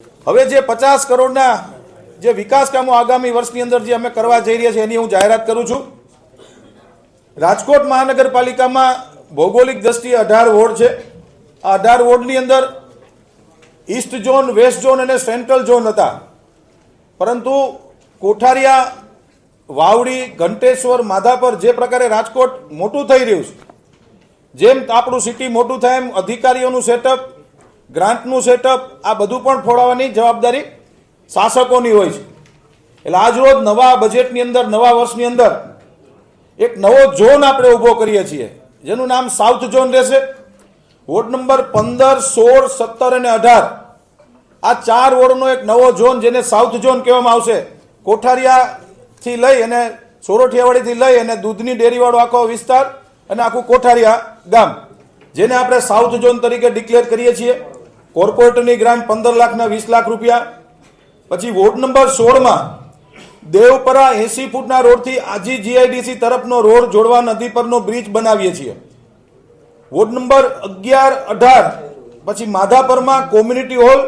હવે જે 50 કરોડના જે વિકાસ કામો આગામી વર્ષની અંદર જે અમે કરવા જઈ રહ્યા છીએ એની હું જાહેરાત કરું છું। રાજકોટ મહાનગરપાલિકામાં ભૌગોલિક દ્રષ્ટિએ 18 વોર્ડ છે। આ 18 વોર્ડની અંદર ઈસ્ટ ઝોન, વેસ્ટ ઝોન અને સેન્ટ્રલ ઝોન હતા, પરંતુ કોઠારિયા, વાવડી, ઘંટેશ્વર, માધાપર જે પ્રકારે રાજકોટ મોટું થઈ રહ્યું છે, જેમ આપણું સિટી મોટું થાય એમ અધિકારીઓનું સેટઅપ, ગ્રાન્ટનું સેટઅપ આ બધું પણ ફોડાવવાની જવાબદારી શાસકોની હોય છે। એટલે આજ રોજ નવા બજેટની અંદર, નવા વર્ષની અંદર એક નવો ઝોન આપણે ઊભો કરીએ છીએ, જેનું નામ સાઉથ ઝોન રહેશે। વોર્ડ નંબર 15, 16, 17 અને 18 આ 4 વોર્ડનો એક નવો ઝોન, જેને સાઉથ ઝોન કહેવામાં આવશે। કોઠારિયાથી લઈ અને સોરઠિયાવાડીથી લઈ અને દૂધની ડેરીવાળો આખો વિસ્તાર અને આખું કોઠારિયા ગામ, જેને આપણે સાઉથ ઝોન તરીકે ડિક્લેર કરીએ છીએ। કોર્પોરેટરની ગ્રાન્ટ 15 લાખના 20 લાખ રૂપિયા। પછી ward number 16માં Devpara 80 ફૂટના રોડથી Aji GIDC તરફનો રોડ જોડવા નદી પરનો બ્રિજ બનાવીએ છીએ। વોર્ડ નંબર 11, 18 પછી માધાપરમાં કોમ્યુનિટી હોલ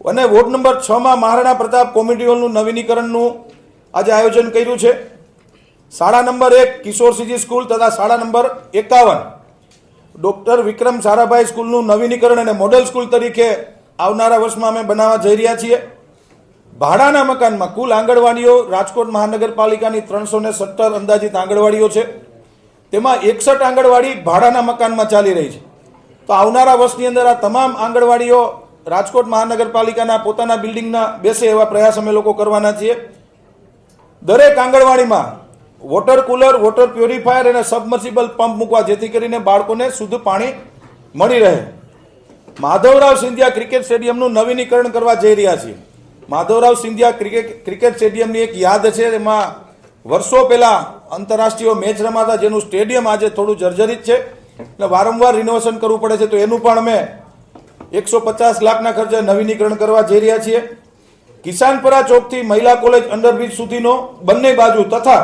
અને વોર્ડ નંબર 6માં મહારાણા પ્રતાપ કોમ્યુનિટી હોલનું નવીનીકરણનું આજે આયોજન કર્યું છે। શાળા નંબર 1 કિશોર સીજી સ્કૂલ તથા શાળા નંબર 51 ડોક્ટર વિક્રમ સારાભાઈ સ્કૂલનું નવીનીકરણ અને મોડેલ સ્કૂલ તરીકે આવનારા વર્ષમાં અમે બનાવવા જઈ રહ્યા છીએ। ભાડાના મકાનમાં કુલ આંગણવાડીઓ રાજકોટ મહાનગરપાલિકાની 317 અંદાજિત આંગણવાડીઓ છે, તેમાં 61 આંગણવાડી ભાડાના મકાનમાં ચાલી રહી છે। તો આવનારા વર્ષની અંદર આ તમામ આંગણવાડીઓ રાજકોટ મહાનગરપાલિકાના પોતાના બિલ્ડિંગના બેસે એવા પ્રયાસ અમે લોકો કરવાના છીએ। દરેક આંગણવાડીમાં વોટર કુલર, વોટર પ્યોરિફાયર અને સબમર્સિબલ પંપ મૂકવા, જેથી કરીને બાળકોને શુદ્ધ પાણી મળી રહે। માધવરાવ સિંધિયા ક્રિકેટ સ્ટેડિયમનું નવીનીકરણ કરવા જઈ રહ્યા છીએ। માધવરાવ સિંધિયા ક્રિકેટ સ્ટેડિયમની એક યાદ છે, એમાં વર્ષો પહેલા આંતરરાષ્ટ્રીય મેચ રમાતા, જેનું સ્ટેડિયમ આજે થોડું જર્જરિત છે એટલે વારંવાર રિનોવેશન કરવું પડે છે, તો એનું પણ અમે 150 લાખના ખર્ચે નવીનીકરણ કરવા જઈ રહ્યા છીએ। કિસાનપરા ચોકથી મહિલા કોલેજ અંડરબ્રિજ સુધીનો બંને બાજુ તથા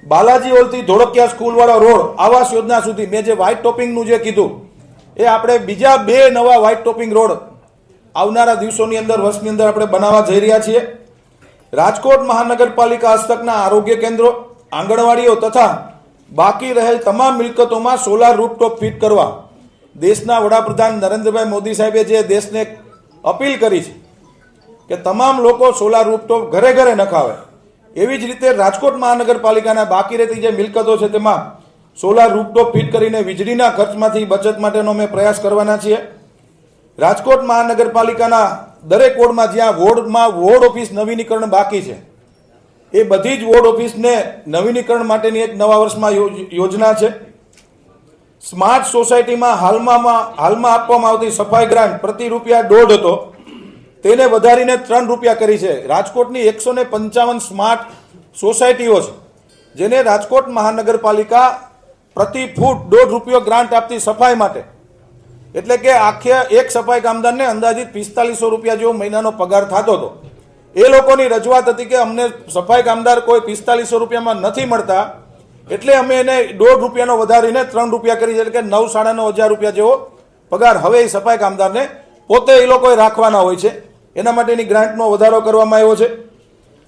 બાલાજી હોલથી ધોળકિયા સ્કૂલવાળો રોડ આવાસ યોજના સુધી, મેં જે વ્હાઇટ ટોપિંગનું જે કીધું એ આપણે બીજા 2 નવા વ્હાઇટ ટોપિંગ રોડ આવનારા દિવસોની અંદર, વર્ષની અંદર આપણે બનાવવા જઈ રહ્યા છીએ। રાજકોટ મહાનગરપાલિકા હસ્તકના આરોગ્ય કેન્દ્રો, આંગણવાડીઓ તથા બાકી રહેલ તમામ મિલકતોમાં સોલાર રૂફટોપ ફિટ કરવા દેશના વડાપ્રધાન નરેન્દ્રભાઈ મોદી સાહેબે જે દેશને અપીલ કરી છે કે તમામ લોકો સોલાર રૂફટોપ ઘરે ઘરે નખાવે, એવી જ રીતે રાજકોટ મહાનગરપાલિકાના બાકી રહેતી જે મિલકતો છે તેમાં સોલાર રૂફટોપ ફિટ કરીને વીજળીના ખર્ચમાંથી બચત માટેનો અમે પ્રયાસ કરવાના છીએ। રાજકોટ મહાનગરપાલિકાના દરેક વોર્ડમાં જ્યાં વોર્ડ ઓફિસ નવીનીકરણ બાકી છે, એ બધી જ વોર્ડ ઓફિસને નવીનીકરણ માટેની એક નવા વર્ષમાં યોજના છે। સ્માર્ટ સોસાયટીમાં હાલમાં આપવામાં આવતી સફાઈ ગ્રાન્ટ પ્રતિ ₹1.5 હતો, તેને વધારીને 3 રૂપિયા કરી છે। રાજકોટની 155 સ્માર્ટ સોસાયટીઓ છે, જેને રાજકોટ મહાનગરપાલિકા પ્રતિ ફૂટ ₹1.5 ગ્રાન્ટ આપતી સફાઈ માટે, એટલે કે આખે એક સફાઈ કામદારને અંદાજિત 4500 રૂપિયા જેવો મહિનાનો પગાર થતો હતો। એ લોકોની રજૂઆત હતી કે અમને સફાઈ કામદાર કોઈ 4500 રૂપિયામાં નથી મળતા, એટલે અમે એને ₹1.5 વધારીને 3 રૂપિયા કરી છે, એટલે કે 9,500 રૂપિયા જેવો પગાર હવે એ સફાઈ કામદારને પોતે એ લોકોએ રાખવાના હોય છે, એના માટેની ગ્રાન્ટનો વધારો કરવામાં આવ્યો છે।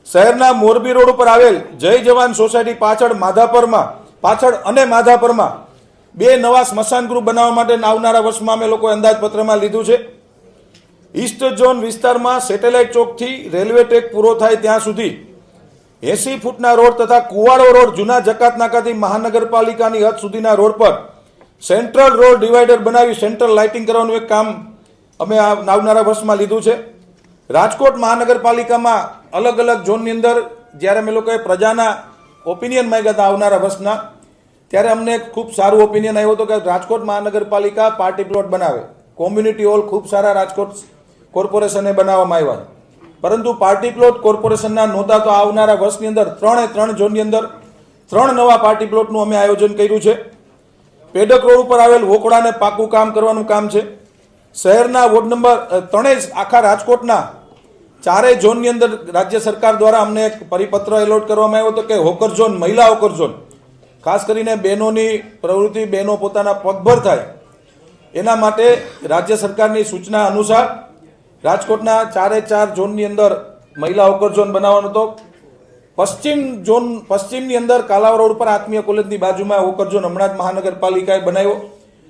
શહેરના મોરબી રોડ ઉપર આવેલ જય જવાન સોસાયટી પાછળ અને માધાપરમાં 2 નવા સ્મશાન ગૃહ બનાવવા માટે આવનારા વર્ષમાં અમે લોકો અંદાજપત્રમાં લીધું છે। ઈસ્ટ ઝોન વિસ્તારમાં સેટેલાઇટ ચોકથી રેલવે ટ્રેક પૂરો થાય ત્યાં સુધી 80 ફૂટના રોડ તથા કુવાડો રોડ જૂના જકાત નાકાથી મહાનગરપાલિકાની હદ સુધીના રોડ પર સેન્ટ્રલ રોડ ડિવાઈડર બનાવી સેન્ટ્રલ લાઇટિંગ કરવાનું એક કામ અમે આવનારા વર્ષમાં લીધું છે। રાજકોટ મહાનગરપાલિકામાં અલગ અલગ ઝોનની અંદર જ્યારે અમે લોકોએ પ્રજાના ઓપિનિયન માંગ્યા હતા આવનારા વર્ષના, ત્યારે અમને ખૂબ સારું ઓપિનિયન આવ્યો હતો કે રાજકોટ મહાનગરપાલિકા પાર્ટી પ્લોટ બનાવે, કોમ્યુનિટી હોલ ખૂબ સારા રાજકોટ કોર્પોરેશને બનાવવામાં આવ્યા છે, પરંતુ પાર્ટી પ્લોટ કોર્પોરેશનના નહોતા। તો આવનારા વર્ષની અંદર 3 ઝોનની અંદર 3 નવા પાર્ટી પ્લોટનું અમે આયોજન કર્યું છે। પેડક રોડ ઉપર આવેલ વોકડાને પાકું કામ કરવાનું કામ છે। શહેરના વોર્ડ નંબર 3 આખા રાજકોટના 4 ઝોનની અંદર રાજ્ય સરકાર દ્વારા અમને એક પરિપત્ર એલોટ કરવામાં આવ્યો હતો કે હોકર ઝોન, મહિલા હોકર ઝોન, ખાસ કરીને બહેનોની પ્રવૃત્તિ, બહેનો પોતાના પગભર થાય એના માટે રાજ્ય સરકારની સૂચના અનુસાર રાજકોટના 4 ઝોનની અંદર મહિલા હોકર ઝોન બનાવવાનો હતો. પશ્ચિમની અંદર કાલાવ રોડ પર આત્મીય કોલેજની બાજુમાં હોકર ઝોન હમણાં જ મહાનગરપાલિકાએ બનાવ્યો.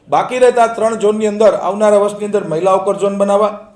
બાકી રહેતા 3 ઝોનની અંદર આવનારા વર્ષની અંદર મહિલા હોકર ઝોન બનાવવા.